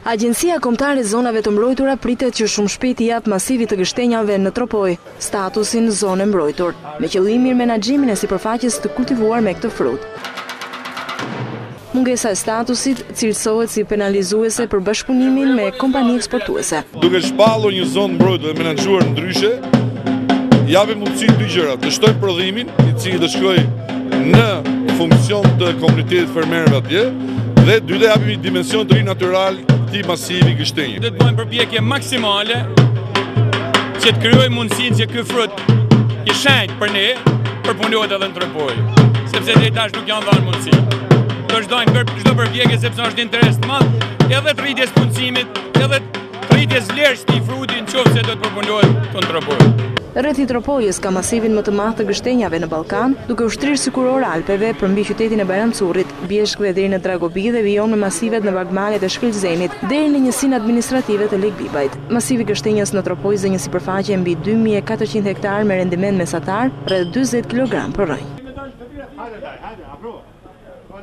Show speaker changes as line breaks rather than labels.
Agjencia Kombëtare e Zonave të Mbrojtura pritet që shumë shpejt i jap masivit të gështenjave në Tropoj statusin zonë mbrojtur, me qëllim menaxhimin e sipërfaqes të kultivuar me këtë frut. Mungesa e statusit cilësohet si penalizuese për bashkëpunimin me kompani eksportuese.
Duke shpallur një zonë mbrojtur dhe menaxhuar ndryshe, japim mundësi dy gjëra: të shtojmë prodhimin, i cili të shkojë në funksion të komunitetit fermerëve atje, dhe dyta japim një dimension të ri natyral këtij masivi gështenje.
Do të bëjmë përpjekje maksimale që të krijojmë mundësinë që ky frut i shenjtë për ne përpunohet edhe në Tropoj, sepse deri tash nuk janë dhënë mundësi. Do vazhdojmë çdo përpjekje sepse është interes të madh edhe të rritjes punësimit, edhe të rritjes vlerës të frutit nëse do të përpunohet në Tropoj.
Rreth i Tropojës ka masivin më të madh të gështenjave në Ballkan, duke ushtrirë sykuror Alpeve përmbi qytetin e Bajramcullit, Bjeshkëve deri në Dragobi dhe vijon me masivet në Bagmalet e Shkëlzenit deri në njësinë administrative të Lek Bibajt. Masivi gështenjës në Tropojë zë një sipërfaqe mbi 2400 hektar me rendiment mesatar rreth 40 kg për rënj.